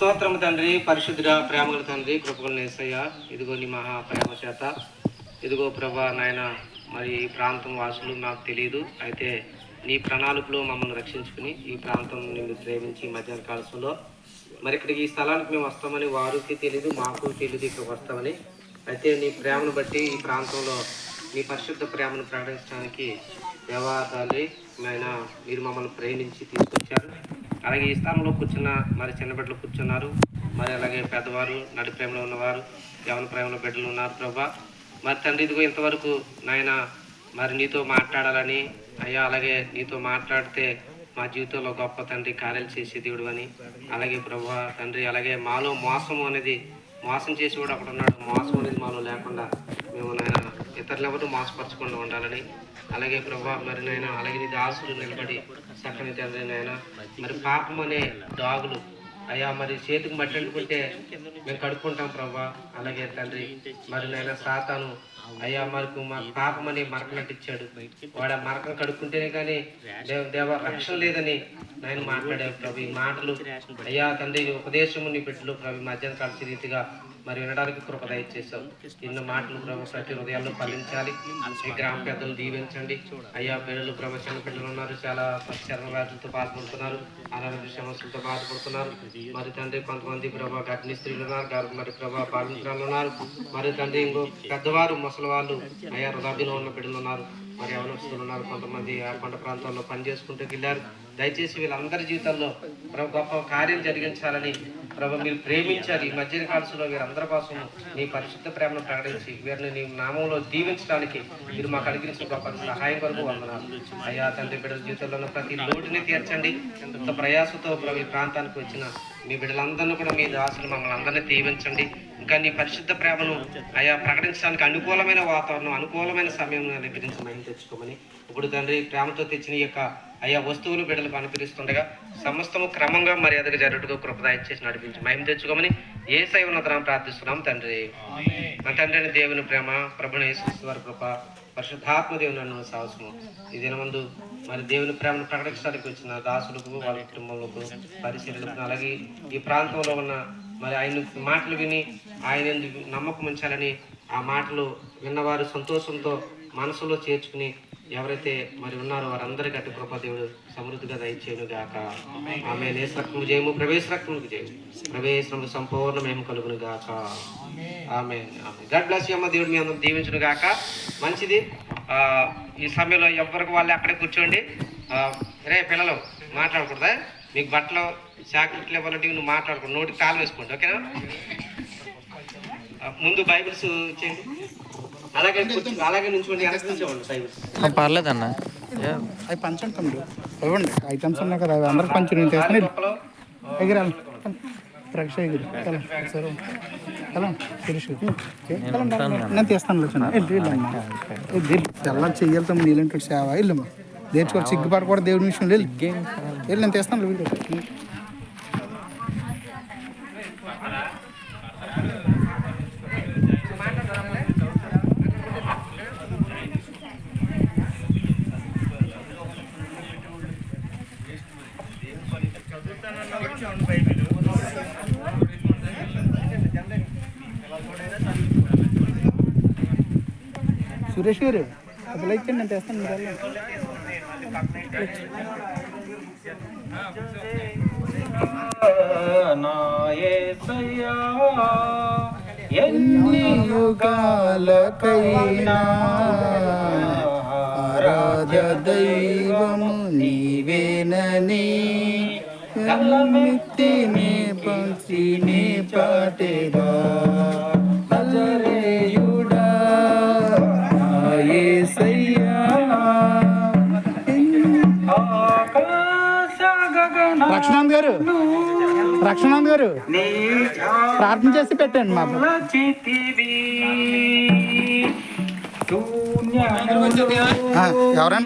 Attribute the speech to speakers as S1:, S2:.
S1: స్తోత్రము తండ్రి, పరిశుద్ధుడ, ప్రేమగల తండ్రి, కృపగల యేసయ్య, ఇదిగో నీ మహా ప్రేమ చేత, ఇదిగో ప్రభా నాయన, మరి ఈ ప్రాంతం వాసులు నాకు తెలియదు, అయితే నీ ప్రణాళికలో మమ్మల్ని రక్షించుకుని ఈ ప్రాంతం నిన్ను ప్రేమించి మధ్యాహ్న కాలంలో మరి ఇక్కడికి ఈ స్థలానికి మేము వస్తామని వారికి తెలియదు, మాకు తెలియదు ఇక్కడికి వస్తామని. అయితే నీ ప్రేమను బట్టి ఈ ప్రాంతంలో నీ పరిశుద్ధ ప్రేమను ప్రకటించడానికి దేవా తండ్రి నాయన మీరు మమ్మల్ని ప్రేమించి తీసుకొచ్చారు. అలాగే ఈ స్థానంలో కూర్చున్న మరి చిన్న బిడ్డలు కూర్చున్నారు, మరి అలాగే పెద్దవారు, నడి ప్రేమలో ఉన్నవారు, యవన ప్రేమలో బిడ్డలు ఉన్నారు ప్రభా. మరి తండ్రి ఇదిగో ఇంతవరకు నాయన మరి నీతో మాట్లాడాలని అయ్యా, అలాగే నీతో మాట్లాడితే మా జీవితంలో గొప్ప తండ్రి కార్యాలు చేసే దేవుడు అని, అలాగే ప్రభా తండ్రి అలాగే మాలో మోసం చేసి కూడా అక్కడ ఉన్నాడు. మోసం అనేది మాలో లేకుండా మేము నాయన ఇతరులు ఎవరు మోసపరచకుండా ఉండాలని, అలాగే ప్రభా మరి నాయన అలాగే నీ దాసులు నిలబడి చక్కని తండ్రి నాయన మరి పాపం అనే డాగులు అయ్యా మరి చేతికి మట్టి అంటుకుంటే మేము కడుక్కుంటాం ప్రభా. అలాగే తండ్రి మరి నాయన సాతాను అయ్యా మరి మా పాపం అని మరకనట్టిచ్చాడు. వాడు ఆ మరకం కడుక్కుంటేనే కానీ దేవ రక్షణ లేదని నేను మాట్లాడాను ప్రభు. ఈ మాటలు అయ్యా తండ్రి ఉపదేశము నీ బిడ్డలు ప్రభు మధ్యాహ్నం కలిసి రీతిగా మరి వినడానికి కృప దయచేసావు. ఇన్న మాటలు ప్రభు ప్రతి హృదయాల్లో ఫలించాలి. ఈ గ్రామ పెద్దలు దీవించండి అయ్యా. పిల్లలు ప్రభు చిన్న పిల్లలు ఉన్నారు, చాలా చర్మ వ్యాధులతో బాధపడుతున్నారు, అనారోగ్య సమస్యలతో బాధపడుతున్నారు. మరి తండ్రి కొంతమంది ప్రభా గర్భిణీ స్త్రీలు ఉన్నారు, మరి ప్రభా బాధితురాలు ఉన్నారు, మరి తండ్రి ఇంకో పెద్దవారు ముసలి వాళ్ళు అయ్యా వృద్ధాప్యంలో ఉన్న బిడ్డలు ఉన్నారు, మరి యవనస్తులు ఉన్నారు, కొంతమంది ఆ కొండ ప్రాంతాల్లో పని చేసుకుంటూ వెళ్ళారు. దయచేసి వీళ్ళందరి జీవితాల్లో ప్రభు గొప్ప కార్యం జరిగించాలని ప్రభు మీరు ప్రేమించాలి. ఈ మధ్య కాలంలో వీరందరి కోసం నీ పరిశుద్ధ ప్రేమను ప్రకటించి వీరిని నీ నామంలో దీవించడానికి మీరు మాకు అనుగ్రహించిన గొప్ప సహాయం కొరకు వందనాలు అయ్యా. తండ్రి బిడ్డల జీవితంలో ప్రతి లోటుని తీర్చండి. ఇంత ప్రయాసతో ప్రభు ఈ ప్రాంతానికి వచ్చిన మీ బిడ్డలందరినీ కూడా మీ దాసులు మమ్మల్ని అందరినీ దీవించండి. ఇంకా నీ పరిశుద్ధ ప్రేమను అయా ప్రకటించడానికి అనుకూలమైన వాతావరణం, అనుకూలమైన సమయం గురించి మేము తెచ్చుకోమని ఇప్పుడు తండ్రి ప్రేమతో తెచ్చిన యొక్క అయ్యా వస్తువులు బిడ్డలకు అనుకరిస్తుండగా సమస్తము క్రమంగా మర్యాదగా జరుగుతుగా కృపదాయ చేసి నడిపించి మహిమ తెచ్చుకోమని యేసయ్య ఉన్నతనామమున ప్రార్థిస్తున్నాం తండ్రి. మా తండ్రి అయిన దేవుని ప్రేమ, ప్రభువైన యేసుక్రీస్తు వారి కృప, పరిశుద్ధాత్మ దేవుని సాహసము ఈ దినమందు మరి దేవుని ప్రేమను ప్రకటించడానికి వచ్చిన దాసులకు, వాళ్ళ కుటుంబాలకు, పరిశీలకు, అలాగే ఈ ప్రాంతంలో ఉన్న మరి ఆయన మాటలు విని ఆయన నమ్మకం ఉంచాలని, ఆ మాటలు విన్నవారు సంతోషంతో మనసులో చేర్చుకుని ఎవరైతే మరి ఉన్నారో వారందరికీ అటు కృప దేవుడు సమృద్ధిగా దయచేయును గాక. ఆమె యేసు రక్తము జయము, ప్రవేశ రక్తముకు జయము, ప్రవేశము సంపూర్ణమేము కలుగును గాక. ఆమె గాడ్ బ్లెస్ యూ అమ్మ. దేవుడు మీ అందరం దీవించును గాక. మంచిది. ఈ సమయంలో ఎవరికి వాళ్ళు అక్కడే కూర్చోండి. రే పిల్లలు మాట్లాడకూడదా? మీకు బట్టలు చాక్లెట్లు ఇవ్వాలంటే నువ్వు మాట్లాడకూడదు, నోటికి తాళం వేసుకోండి, ఓకేనా? ముందు బైబిల్స్ ఇచ్చేయండి, అలాగే నుంచోండి, వెనక్కి నుంచోండి బైబిల్స్.
S2: పర్లేదన్న
S3: అవి పంచండి తమ్ముడు, ఇవ్వండి ఐటమ్స్ ఉన్నాయి కదా అవి అందరికి పంచు. నేను తెస్తాను ఎగిరాలి ప్రక్ష ఎగిరి సరే నేను తీస్తాను. తెల్ల చెయ్యాలి తమ్ముడు, నీళ్ళంటే సేవ ఇల్లమ్మా నేర్చుకోవాలి, సిగ్గుపాటు కూడా దేవుడి విషయంలో వెళ్ళి నేను తీస్తాను వీడియో. సురేష్ గారు ఒక లైక్ చేయండి, నేను తెస్తాను. ఎన్ని యుగాలకైనా ఆరాధ్య దైవము నీవేనని గల్లమెత్తిని పంచిని పాటేరా అజరేయుడా యేసయ్యా. రక్షణాంత్ గారు ప్రార్థన చేసి పెట్టండి మా ఎవరైనా